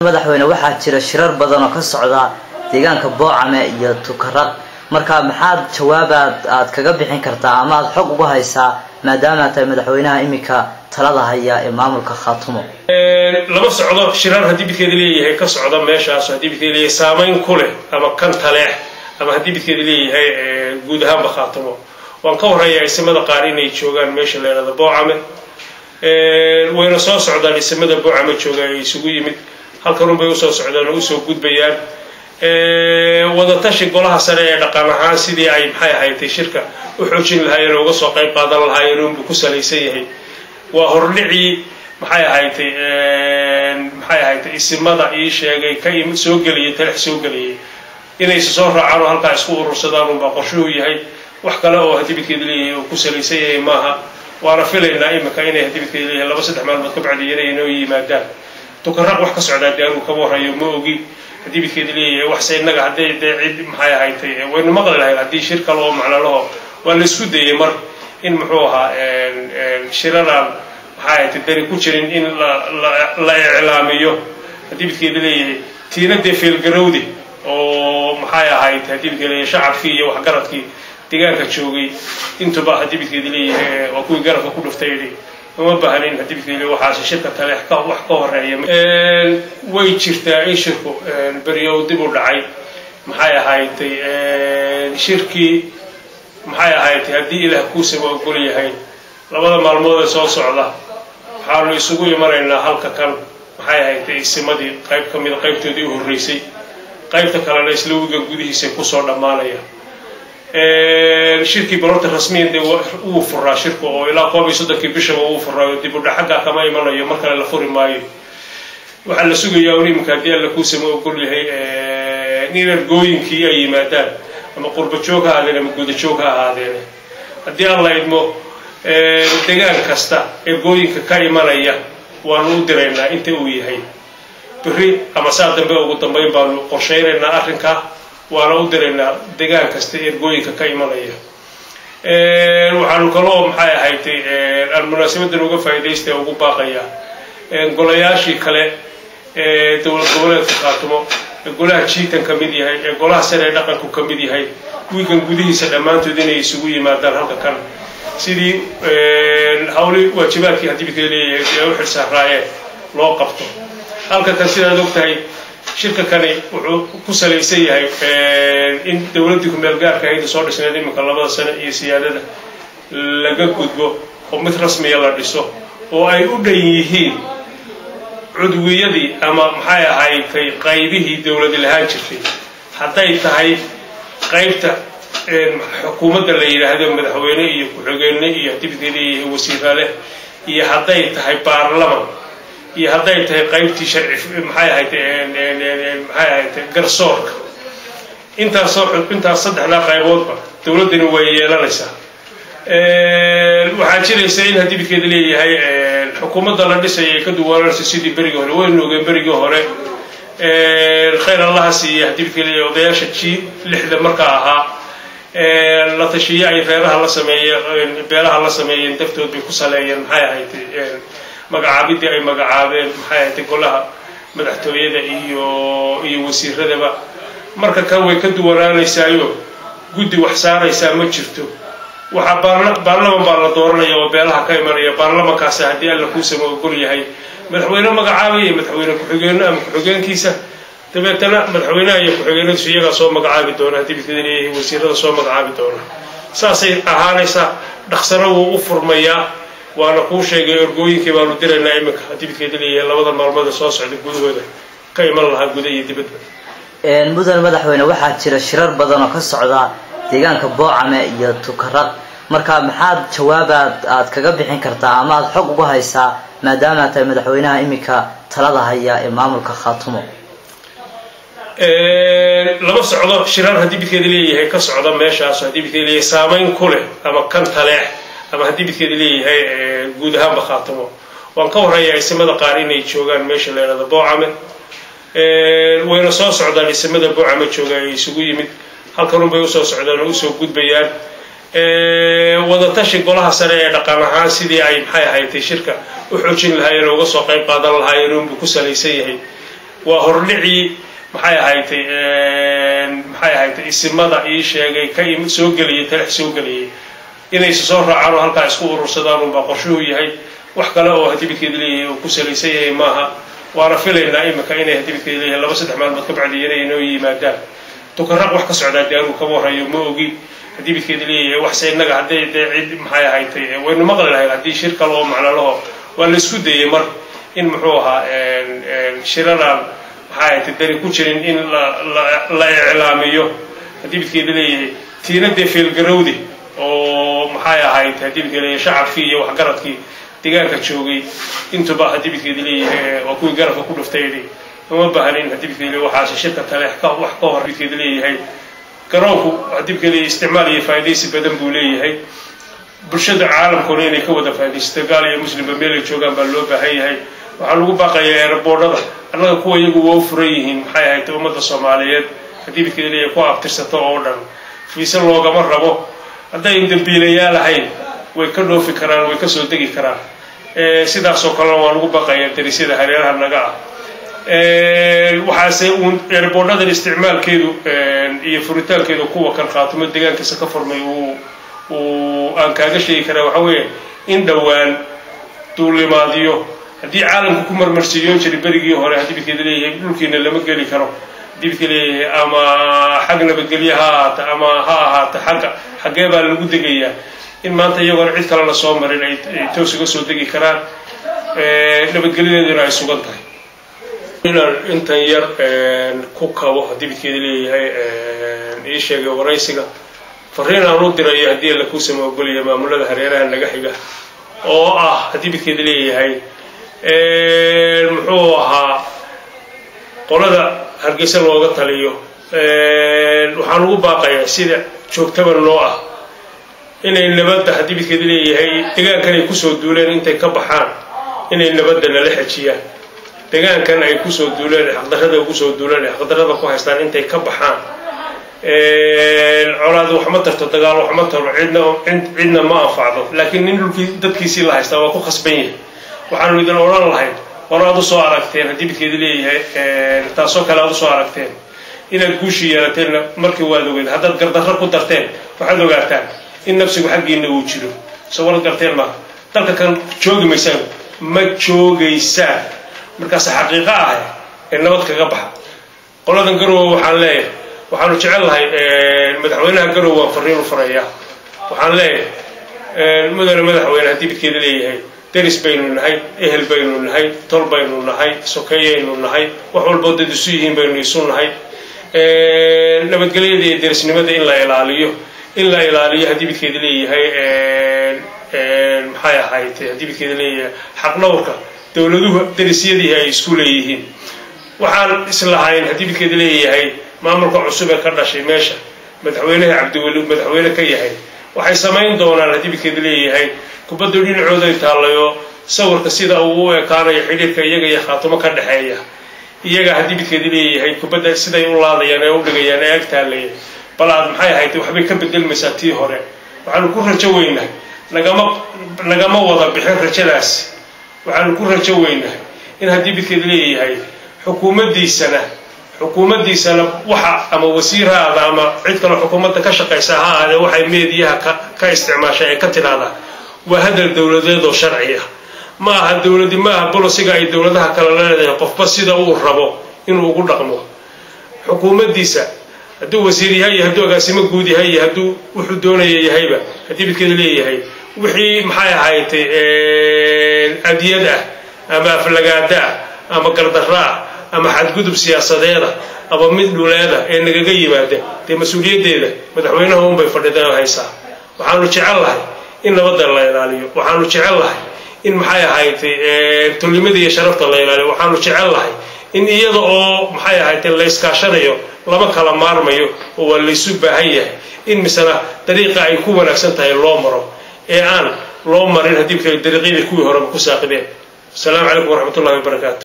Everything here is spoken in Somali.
madaxweyne waxaa jira shirar badan oo ka socda deegaanka Boocame iyo Tukaraq marka maxaad jawaabaad aad kaga bixin kartaa ama aad xog uga haysaa maadaama ay madaxweynaha imika talada haya ee maamulka Khaatumo lama socdo shirar hadii bidkeeda leeyahay ka socda meeshaas hadii bidkeeda leeyahay saameyn ku leh ama kan taleex ama hadii bidkeeda leeyahay guud ahaan Khaatumo waan ka warayay ismada qaar inay joogaan meesha la yiraahdo Boocame wayna soo socdaan ismada Boocame joogaa isugu yimid halkan bay u soo socdaan oo u soo gudbayaan wada tashi golaha sare ee dhaqan ahaan sidii ay maxay ahayd shirka u xoojin lahaayeen oo uga soo qayb qaadan lahaayeen oo ku saleysan yahay waa hordhicii maxay ahayd ismada ii sheegay ka soo galiyay talex soo galiyay inay soo raacaan halka isku urursadaan oo qorshuhu yahay wax kale oo hadii bidkeeda leeyahay oo ku saleysan yahay maaha waana filaynaa imika inay hadii bidkeeda leeyahay laba saddex maalmood ka bacdi inay yimaadaan Tukaraq wax ka socda deegaanku ka warayo ma ogi hadii bidkeeda leeyahay wax saynaga haday cid maxay ahayd waynu maqli lahayn hadii shir kale oo macnaalo waa la isku dayay mar in muxuu ahaa shiradan maxay ahayd dari ku jirin in la iclaamiyo hadii bidkeeda leeyahay tiinada feel garowdi oo maxay ahayd hadii bidkeeda leeyahay shacabkii iyo wax garadkii deegaanka joogay intuba hadii bidkeeda leeyahay oo kuwi garabka ku dhuftay uma baahanin hadii bidkeeda waxa shirka taleex ka wax ka horeeya way jirtaa in shirku bariyow dib u dhacay maxay ahayd shirkii maxay ahayd hadii ilaah ku soo ogol yahay labada maalmood ee soo socda waxaanu isugu imanaynaa halka kan maxay ahayd ismadii qayb kamid qaybtoodii u horeysay qaybta kalena isla wiga gudihiisa ku soo dhamaanaya shirkii barota rasmiyeed uu furaa shirku oo ilaa 13 bishaba uu furaa dib u dhaxaga kama imanayo marka la furi maayo waxa la sugayaa in imka hadii la ku sameeyo ogol yahay in ergooyinkii ay yimaadaan ama qurba joog ha ahaadeen ama guud joog ha ahaadeen hadii alla idmo deegaan kasta ergooyinka ka imanaya waanu u direynaa inta uu yahay bari ama saa dambe ugu dambeyn baanu qorsheynaynaa arrinka waana u direynaa deegaan kasta ergooyinka ka imanaya waxaanu kaloo maxay ahayd munaasabaddan uga faa'iidaystay ugu baaqaya golayaashii kale dawlad goboleedka Khaatumo golaha jiitan ka mid yahay golaha sare ee dhaqanku ka mid yahay wiigan gudihiisa dhamaantood inay isugu yimaadaan halka kan sidii hawli waajibaadkii hadii bidkeeda leeyahay u xilsaaraayeen loo qabto halka kan sidaad ogtahay shirka kani wuxuu ku saleysan yahay in dawladdu ku meel gaarka ay soo dhisnay imika labada sano iyo siyaadada laga gudbo oo mid rasmi ah la dhiso oo ay u dhan yihiin cudwiyadii ama maxay ahayd qaybihii dawladda lahaan jirtay haday tahay qaybta xukuumadda la yiraahdo madaxweyne iyo ku-xigeenka iyo dibadda iyo wasiirada iyo haday tahay baarlamaan iyo haday tahay qaybtii sharci maxay ahayd garsoorka intaas saddexda qayboodba dawladdu way yeelanaysaa waxa jiraysa in hadii bidkeeda leeyahay xukuumadda la dhisay ka duwanaysa sidii bariga hore way noogeen bariga hore khayr Allah siiyo hadii bidkeeda leeyahay odayaasha lixda marka ahaa la tashiyo ay reeraha la sameeyeen beelaha la sameeyeen daftood bay ku saleeyeen maxay ahayd magacaabidii ay magacaabeen maxay ahayd golaha madaxtooyada iyo wasiiradaba marka kan way ka duwanaanaysaayo guddi wax saaraysa ma jirto waxa baarlamaan baa la dooranaya oo beelaha ka imanaya baarlamaankaas hadii alla ku sameeyo ogol yahay madaxweyne magacaabay madaxweyne ku-xigeenka ama ku-xigeenkiisa dabeetana madaxweynaha iyo ku-xigeenadu iyaga soo magacaabi doona hadii bidkeeda leeyahay wasiirada soo magacaabi doona saasay ahaanaysa dhaqsana uu u furmayaa waana ku sheegay ergooyinkii baanu direynaa imika hadii bidkeeda leeyahay labada maalmood soo socda gudahooda ka iman lahaa gudaha iyo dibadda mudan madaxweyne waxaa jira shirar badan oo ka socda deegaanka Boocame iyo Tukaraq marka maxaad jawaabaad aad kaga bixin kartaa ama aad xog uga haysaa maadaama ay madaxweynaha imika talada haya ee maamulka Khaatumo lama socdo shirar hadii bidkeeda leeyahay ka socda meeshaas hadii bidkeeda leeyahay saameyn ku leh ama kan taleex ama hadii bidkeeda leeyahay guud ahaan Khaatumo waan ka warayay ismada qaar inay joogaan meesha la yiraahdo Boocame wayna soo socdaan ismada Boocame joogaa isugu yimid halkan bay u soo socdaan oo u soo gudbayaan wada tashi golaha sare ee dhaqan ahaan sidii ay maxay ahayd shirka u xoojin lahaayeen oo uga soo qayb qaadan lahaayeen oo ku saleysan yahay وهرلعي محايا هايتي اسمدا إيه شيء كي سوقلي تلح سوقلي إن يسوع عارو هالك يسقور صدام بقشوه هاي وحكلا أو هتبي كذلي وكسر يسيه معها وعرفله دائما كأنه هتبي كذلي هلا بس تحمل متكبر عليه إنه يمادى تكرر وحكة سعداء ديارو كموها يوموجي هتبي كذلي وحسين نجح عيد محايا هايتي وإنه مغلى هاي هدي شركة له معنا له والسود يمر إن محوها شرنا هاي تدري كوشرين إن لا إعلاميه هتبي كذلي تيندي في الجرودي أو محايا هاي هتبي كذلي شعب فيه وحقرت كي تجارك تشوقي أنتوا بقى هتبي كذلي وكل جرف وكل فتيلي وما بهرين هتبي كذلي وحاش شركة تلاحقه وحقه هتبي كذلي هاي كروكو هتبي كذلي استعمالي فايديس بدن بولي هاي برشة عالم كونين كودا فايديس تقالي مسلم بميل تشوقان باللوبة هاي وحلو بقى يا ربنا أنا كوا يجوا وفريهم محايا هاي تومد الصوماليات هتبي كذلي كوا أبتسطوا أولا في سلوا جمر ربو هذا يمدن بيليا لهين ويكلوا في كران ويكسروا دقي كران سيدا سوكلنا وانو بقى ينتري سيدا هريرها النجاة وحاسون ربنا الاستعمال كيدو يفرتال كيدو قوة كان خاتم الدجان كسكفر مي وأن كان شيء كذا وحوي إن دوان طول ما ديو هدي عالم كمر مرسيون شري بريجي هوري هدي بكذا يمكن اللي مقلي كرو دي بكذا أما حقنا بقليها أما ها حقيبة اللي قد جيا إن ما أنت يقول عيد كلا صومر إن توسق سودقي كران اللي بتقلينا دي رأي سوقتها هنا أنت ير كوكا وهدي بكذا اللي هاي إيش يا ورئيسك فرينا نود رأي هدي اللي كوسم وقول يا مامولا الهريرة النجاحية أو هدي بكذا اللي هاي المحوها قلنا هرجسنا وقت عليه وحنو باقي سيد شوف تبر نوعه إن النبض هدي بكذا اللي هاي تجان كان يكسر الدولار أنت كبحان إن النبض نلحقيا تجان كان يكسر الدولار حقدر هذا يكسر الدولار حقدر هذا كويستان أنت كبحان العراض وحمد تتقال وحمد عندنا ما أفعله لكن إنه في ضد كيسي الله يستوى كو خصبين وحنو يدنا وران الله ورادو سواركتين هدي بكذا اللي تاسو كلا سواركتين إن الجوشي يرتين مركي وادوجد هذا القردار كدرتين وحدو قرتان إن نفسه حقي إنه وجلو سوار القرتين ما تلك كان شوقي مسام ما شوقي يسال مركز حقيقة إنه وقت قبح قلنا نقروا حلاه وحنو جعلها المدحوينها قروا وفرين وفريا وحلاه المدحوينها هدي بكذا اللي درس بيننا هاي إهل بيننا هاي طول بيننا هاي سكيين هاي وحول بود دسويين بيننا يسون هاي نبت قليل درس نبت إلا إلاليه هدي بكذا لي هاي محايا هاي هدي بكذا لي حق نورك دولدوه درسية دي هاي سكوليين وحال إسلاحين هدي بكذا لي هاي ما أمرك عصبة كذا شيء ماشى مدحوينه عبد الولود مدحوينه كي هاي waxay samayn doonaan hadii bikid leeyahay kubaddu dhinacooda ay taalayo sawirka sida uu ekaanayo xiriirka iyaga iyo khaatimo ka dhaxeeya iyaga hadii bikid leeyahay kubadda sida ay u laadayaan ay u dhigayaan ay agtaalay balaad maxay ahayd waxbay ka bedelmaysaa tii hore waxaan ku rajo weynahay nagama wada bixin rajadaas waxaan ku rajo weynahay in hadii bikid leeyahay xukuumaddiisana waxa ama wasiirada ama cid kale xukuumadda ka shaqeysa hada waxay meediyaha ka isticmaashay ka tiraada waa hadal dawladeed oo sharci ah ma aha dawladdi ma aha bolosiga ay dawladaha kala leedahay qofba sida uu rabo inuu ugu dhaqmo xukuumaddiisa haduu wasiir yahay haduu agaasimo guud yahay haduu wuxuu doonayo yahayba hadii bidkeeda leeyahay wixii maxay ahayd adiyada ama aflagaada ama gardarra ama xadgudub siyaasadeeda ama mid dhuleeda ee nagaga yimaada ee mas'uuliyadeeda madaxweynaha uu bay fadhidaan haysa waxaanu jecelahay in nabadda la ilaaliyo waxaanu jecelahay in maxay ahayd tulimada iyo sharafta la ilaaliyo waxaanu jecelahay in iyada oo maxay ahayd la iskaashanayo lama kala maarmayo oo la isu baahan yahay in misana dariiqa ay ku wanaagsan tahay loo maro ee aan loo marin hadii dariiqadii kuwii hore ku saaqideen. Assalamu alaykum wa rahmatullahi wa barakatuh.